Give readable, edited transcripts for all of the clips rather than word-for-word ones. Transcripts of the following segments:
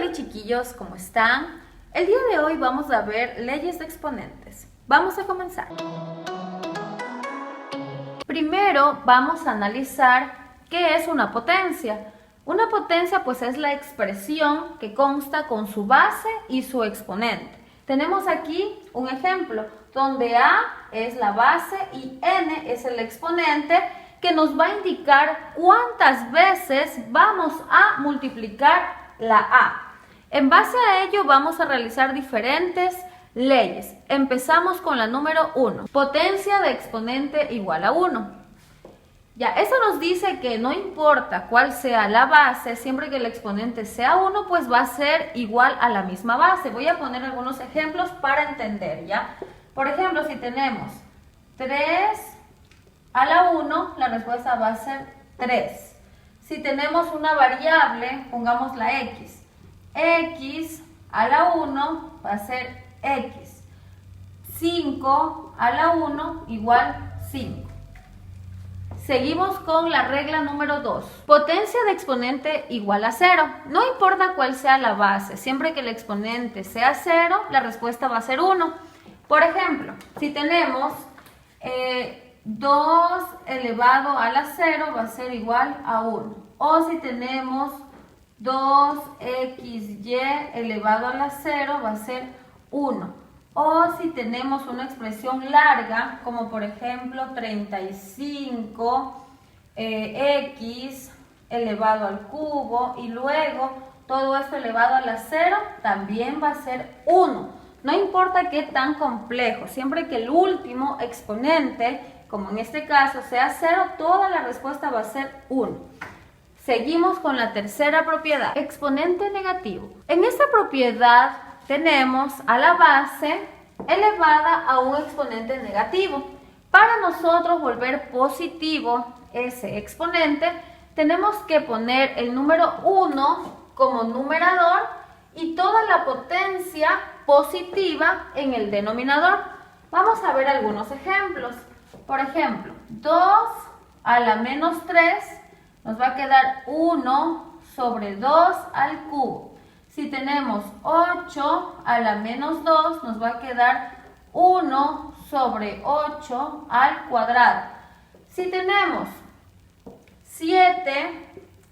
Hola chiquillos, ¿cómo están? El día de hoy vamos a ver leyes de exponentes. Vamos a comenzar. Primero vamos a analizar qué es una potencia. Una potencia pues es la expresión que consta con su base y su exponente. Tenemos aquí un ejemplo donde A es la base y N es el exponente que nos va a indicar cuántas veces vamos a multiplicar la A. En base a ello vamos a realizar diferentes leyes. Empezamos con la número 1. Potencia de exponente igual a 1. Ya, eso nos dice que no importa cuál sea la base, siempre que el exponente sea 1, pues va a ser igual a la misma base. Voy a poner algunos ejemplos para entender, ¿ya? Por ejemplo, si tenemos 3 a la 1, la respuesta va a ser 3. Si tenemos una variable, pongamos la x. X a la 1 va a ser x. 5 a la 1 igual 5. Seguimos con la regla número 2. Potencia de exponente igual a 0. No importa cuál sea la base, siempre que el exponente sea 0, la respuesta va a ser 1. Por ejemplo, si tenemos 2 elevado a la 0 va a ser igual a 1. O si tenemos 2xy elevado a la 0 va a ser 1. O si tenemos una expresión larga, como por ejemplo 35 x elevado al cubo y luego todo esto elevado a la 0, también va a ser 1. No importa qué tan complejo, siempre que el último exponente, como en este caso, sea 0, toda la respuesta va a ser 1. Seguimos con la tercera propiedad, exponente negativo. En esta propiedad tenemos a la base elevada a un exponente negativo. Para nosotros volver positivo ese exponente, tenemos que poner el número 1 como numerador y toda la potencia positiva en el denominador. Vamos a ver algunos ejemplos. Por ejemplo, 2 a la menos 3 nos va a quedar 1 sobre 2 al cubo. Si tenemos 8 a la menos 2 nos va a quedar 1 sobre 8 al cuadrado. Si tenemos 7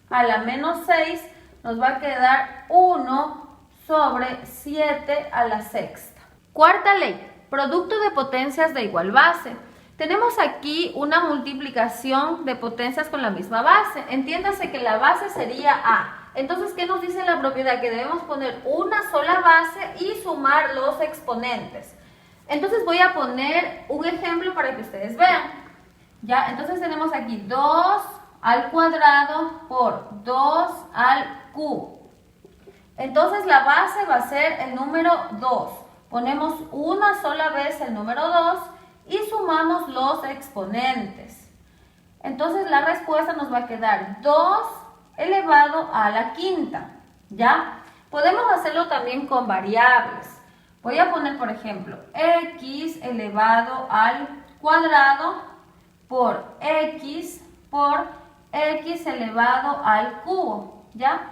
a la menos 6 nos va a quedar 1 sobre 7 a la sexta. Cuarta ley, producto de potencias de igual base. Tenemos aquí una multiplicación de potencias con la misma base. Entiéndase que la base sería A. Entonces, ¿qué nos dice la propiedad? Que debemos poner una sola base y sumar los exponentes. Entonces voy a poner un ejemplo para que ustedes vean. ¿Ya? Entonces tenemos aquí 2 al cuadrado por 2 al cubo. Entonces la base va a ser el número 2. Ponemos una sola vez el número 2 y sumamos los exponentes. Entonces la respuesta nos va a quedar 2 elevado a la quinta. ¿Ya? Podemos hacerlo también con variables. Voy a poner, por ejemplo, x elevado al cuadrado por x elevado al cubo. ¿Ya?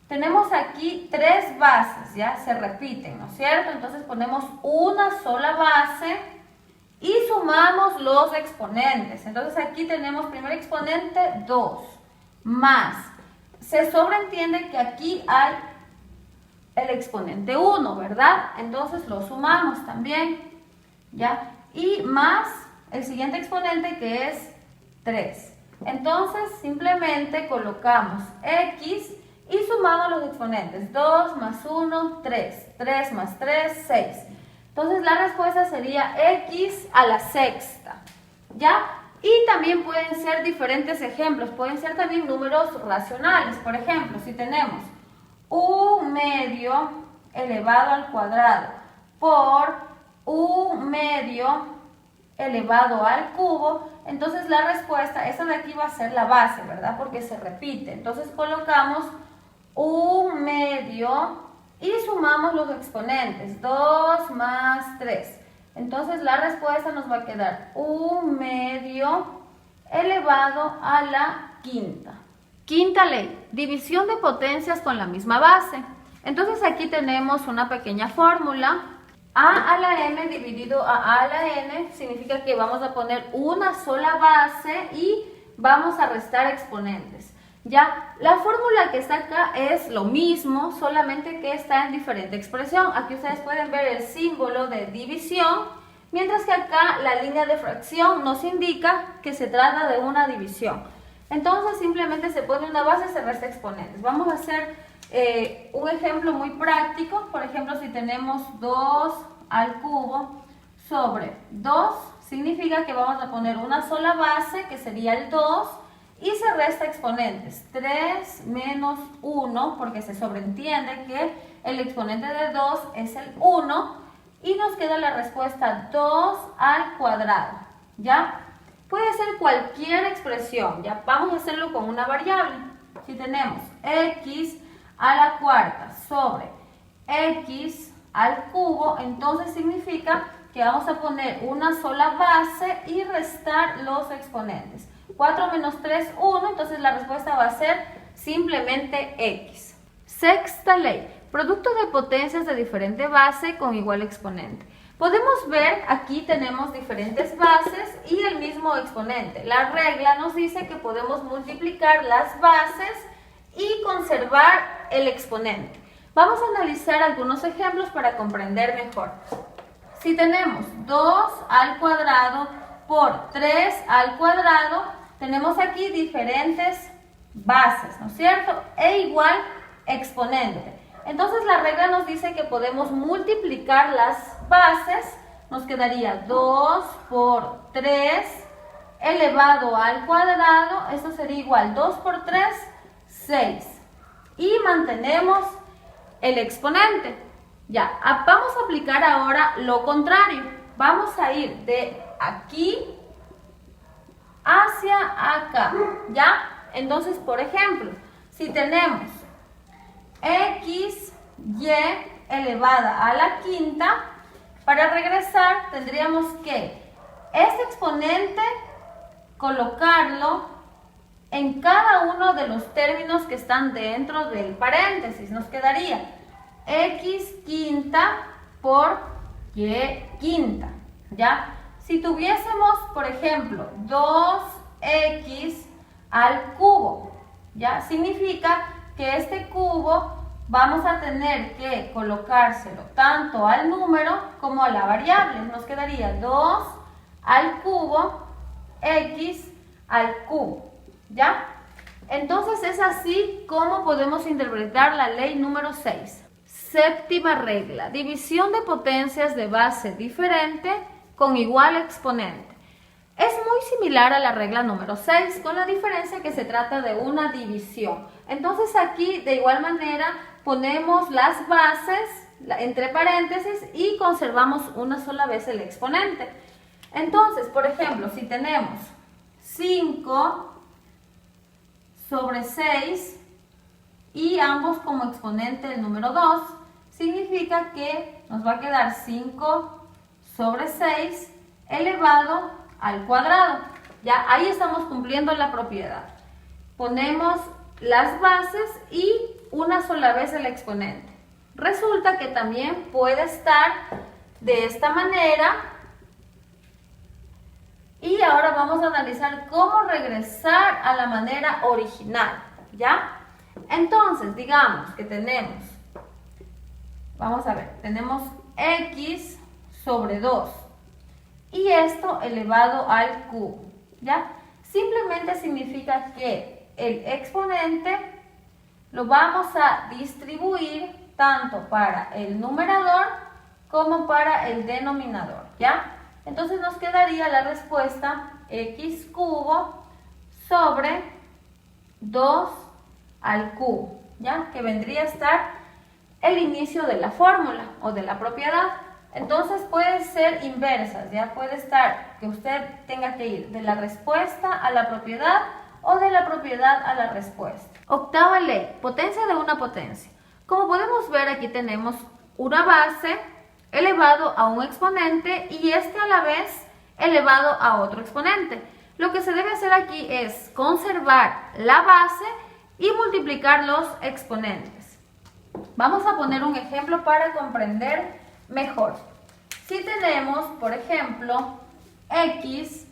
Tenemos aquí 3 bases, ¿ya? Se repiten, ¿no es cierto? Entonces ponemos una sola base y sumamos los exponentes. Entonces aquí tenemos primer exponente 2 más. Se sobreentiende que aquí hay el exponente 1, ¿verdad? Entonces lo sumamos también, ¿ya? Y más el siguiente exponente que es 3. Entonces simplemente colocamos x y sumamos los exponentes. 2 más 1, 3. 3 más 3, 6. Entonces la respuesta sería x a la sexta, ¿ya? Y también pueden ser diferentes ejemplos, pueden ser también números racionales. Por ejemplo, si tenemos 1/2 elevado al cuadrado por 1/2 elevado al cubo, entonces la respuesta, esta de aquí va a ser la base, ¿verdad? Porque se repite. Entonces colocamos 1/2 y sumamos los exponentes, 2 más 3. Entonces la respuesta nos va a quedar 1/2 elevado a la quinta. Quinta ley, división de potencias con la misma base. Entonces aquí tenemos una pequeña fórmula. A a la m dividido a la n significa que vamos a poner una sola base y vamos a restar exponentes. Ya, la fórmula que está acá es lo mismo, solamente que está en diferente expresión. Aquí ustedes pueden ver el símbolo de división, mientras que acá la línea de fracción nos indica que se trata de una división. Entonces simplemente se pone una base y se resta exponentes. Vamos a hacer un ejemplo muy práctico. Por ejemplo, si tenemos 2 al cubo sobre 2, significa que vamos a poner una sola base, que sería el 2, y se resta exponentes. 3 menos 1, porque se sobreentiende que el exponente de 2 es el 1, y nos queda la respuesta 2 al cuadrado, ¿ya? Puede ser cualquier expresión, ¿ya? Vamos a hacerlo con una variable. Si tenemos x a la cuarta sobre x al cubo, entonces significa que vamos a poner una sola base y restar los exponentes. 4 menos 3, 1, entonces la respuesta va a ser simplemente x. Sexta ley, producto de potencias de diferente base con igual exponente. Podemos ver, aquí tenemos diferentes bases y el mismo exponente. La regla nos dice que podemos multiplicar las bases y conservar el exponente. Vamos a analizar algunos ejemplos para comprender mejor. Si tenemos 2 al cuadrado por 3 al cuadrado, tenemos aquí diferentes bases, ¿no es cierto? E igual exponente. Entonces la regla nos dice que podemos multiplicar las bases. Nos quedaría 2 por 3 elevado al cuadrado. Esto sería igual 2 por 3, 6. Y mantenemos el exponente. Ya, vamos a aplicar ahora lo contrario. Vamos a ir de aquí hacia acá, ¿ya? Entonces, por ejemplo, si tenemos x, y elevada a la quinta, para regresar tendríamos que este exponente colocarlo en cada uno de los términos que están dentro del paréntesis. Nos quedaría x quinta por y quinta, ¿ya? Si tuviésemos, por ejemplo, 2x al cubo, ¿ya? Significa que este cubo vamos a tener que colocárselo tanto al número como a la variable. Nos quedaría 2 al cubo, x al cubo, ¿ya? Entonces es así como podemos interpretar la ley número 6. Séptima regla, división de potencias de base diferente con igual exponente. Es muy similar a la regla número 6, con la diferencia que se trata de una división. Entonces aquí de igual manera ponemos las bases entre paréntesis y conservamos una sola vez el exponente. Entonces, por ejemplo, si tenemos 5 sobre 6 y ambos como exponente el número 2, significa que nos va a quedar 5 sobre 6 elevado al cuadrado. Ya ahí estamos cumpliendo la propiedad. Ponemos las bases y una sola vez el exponente. Resulta que también puede estar de esta manera. Y ahora vamos a analizar cómo regresar a la manera original, ¿ya? Entonces, digamos que tenemos, vamos a ver, tenemos x sobre 2 y esto elevado al cubo, ¿ya? Simplemente significa que el exponente lo vamos a distribuir tanto para el numerador como para el denominador, ¿ya? Entonces nos quedaría la respuesta x cubo sobre 2 al cubo, ¿ya? Que vendría a estar el inicio de la fórmula o de la propiedad. Entonces puede ser inversas, ¿ya? Puede estar que usted tenga que ir de la respuesta a la propiedad o de la propiedad a la respuesta. Octava ley, potencia de una potencia. Como podemos ver, aquí tenemos una base elevado a un exponente y este a la vez elevado a otro exponente. Lo que se debe hacer aquí es conservar la base y multiplicar los exponentes. Vamos a poner un ejemplo para comprender mejor. Si tenemos, por ejemplo, x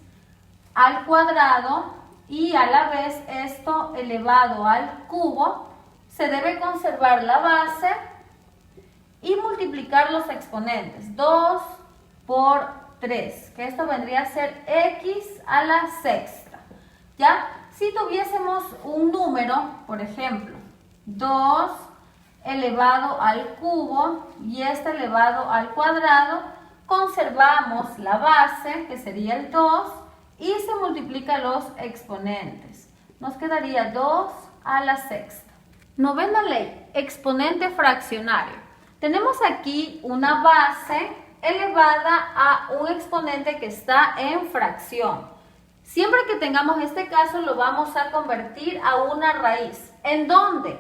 al cuadrado y a la vez esto elevado al cubo, se debe conservar la base y multiplicar los exponentes. 2 por 3, que esto vendría a ser x a la sexta. ¿Ya? Si tuviésemos un número, por ejemplo, 2 elevado al cubo y este elevado al cuadrado, conservamos la base, que sería el 2, y se multiplica los exponentes. Nos quedaría 2 a la sexta. Novena ley, exponente fraccionario. Tenemos aquí una base elevada a un exponente que está en fracción. Siempre que tengamos este caso lo vamos a convertir a una raíz, en donde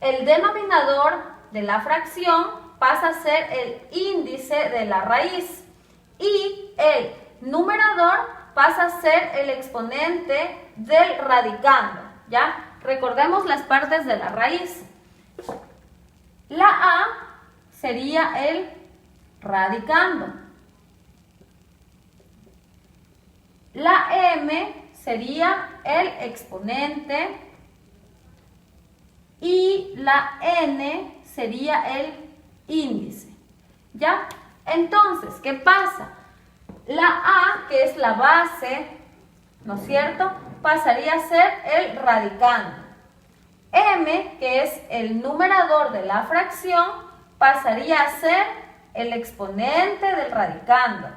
el denominador de la fracción pasa a ser el índice de la raíz y el numerador pasa a ser el exponente del radicando. ¿Ya? Recordemos las partes de la raíz. La A sería el radicando. La M sería el exponente y la N sería el índice. ¿Ya? Entonces, ¿qué pasa? La A, que es la base, ¿no es cierto?, pasaría a ser el radicando. M, que es el numerador de la fracción, pasaría a ser el exponente del radicando.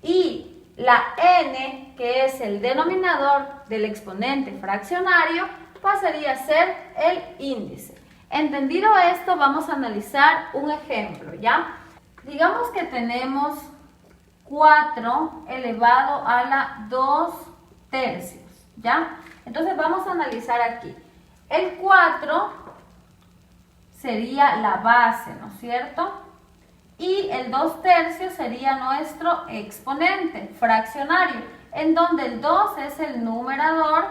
Y la N, que es el denominador del exponente fraccionario, pasaría a ser el índice. Entendido esto, vamos a analizar un ejemplo, ¿ya? Digamos que tenemos 4 elevado a la 2 tercios, ¿ya? Entonces vamos a analizar aquí. El 4 sería la base, ¿no es cierto? Y el 2 tercios sería nuestro exponente fraccionario, en donde el 2 es el numerador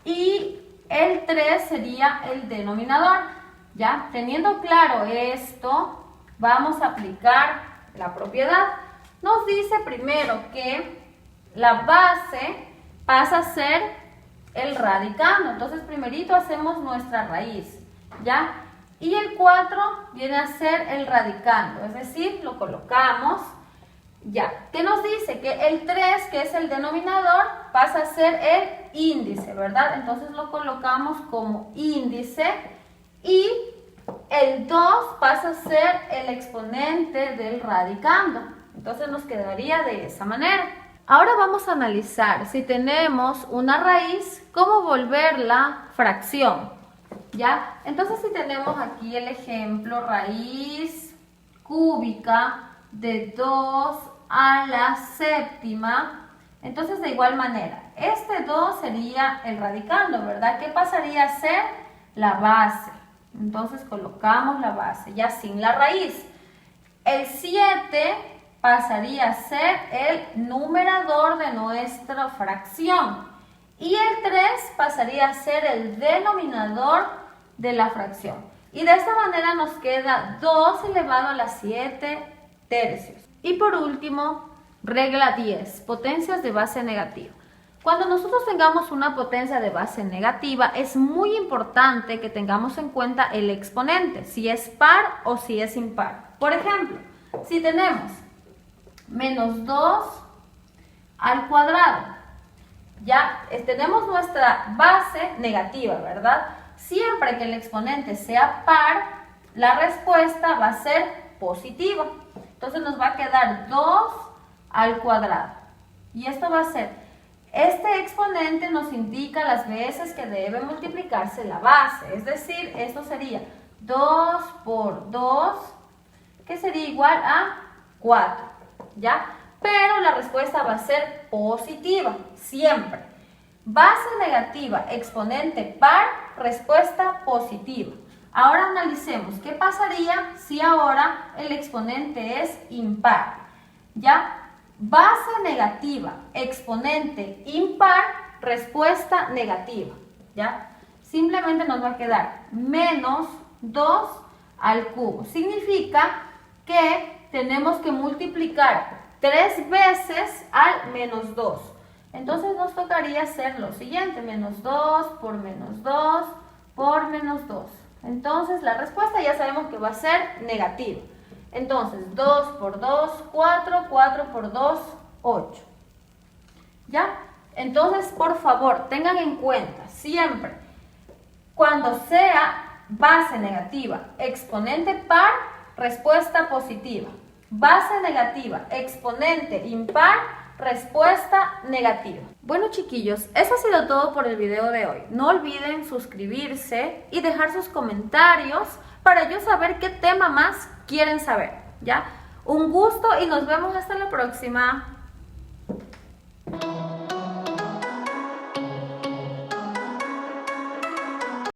y el 3 sería el denominador. ¿Ya? Teniendo claro esto, vamos a aplicar la propiedad. Nos dice primero que la base pasa a ser el radicando. Entonces, primerito hacemos nuestra raíz, ¿ya? Y el 4 viene a ser el radicando, es decir, lo colocamos, ya. ¿Qué nos dice? Que el 3, que es el denominador, pasa a ser el índice, ¿verdad? Entonces lo colocamos como índice y el 2 pasa a ser el exponente del radicando. Entonces nos quedaría de esa manera. Ahora vamos a analizar si tenemos una raíz, cómo volverla fracción, ¿ya? Entonces si tenemos aquí el ejemplo raíz cúbica de 2 a la séptima, entonces de igual manera, este 2 sería el radicando, ¿verdad? ¿Qué pasaría a ser? La base. Entonces colocamos la base, ya sin la raíz. El 7 pasaría a ser el numerador de nuestra fracción. Y el 3 pasaría a ser el denominador de la fracción. Y de esta manera nos queda 2 elevado a la 7 tercios. Y por último, regla 10, potencias de base negativa. Cuando nosotros tengamos una potencia de base negativa, es muy importante que tengamos en cuenta el exponente, si es par o si es impar. Por ejemplo, si tenemos menos 2 al cuadrado, ya tenemos nuestra base negativa, ¿verdad? Siempre que el exponente sea par, la respuesta va a ser positiva. Entonces nos va a quedar 2 al cuadrado. Y esto va a ser, este exponente nos indica las veces que debe multiplicarse la base. Es decir, esto sería 2 por 2, que sería igual a 4, ¿ya? Pero la respuesta va a ser positiva, siempre. Base negativa, exponente par, respuesta positiva. Ahora analicemos qué pasaría si ahora el exponente es impar, ¿ya? Base negativa, exponente impar, respuesta negativa, ¿ya? Simplemente nos va a quedar menos 2 al cubo. Significa que tenemos que multiplicar 3 veces al menos 2. Entonces nos tocaría hacer lo siguiente, menos 2 por menos 2 por menos 2. Entonces la respuesta ya sabemos que va a ser negativa. Entonces 2 por 2, 4, 4 por 2, 8. ¿Ya? Entonces, por favor, tengan en cuenta siempre, cuando sea base negativa, exponente par, respuesta positiva. Base negativa, exponente impar, respuesta negativa. Bueno, chiquillos, eso ha sido todo por el video de hoy. No olviden suscribirse y dejar sus comentarios para yo saber qué tema más quieren saber, ¿ya? Un gusto y nos vemos hasta la próxima.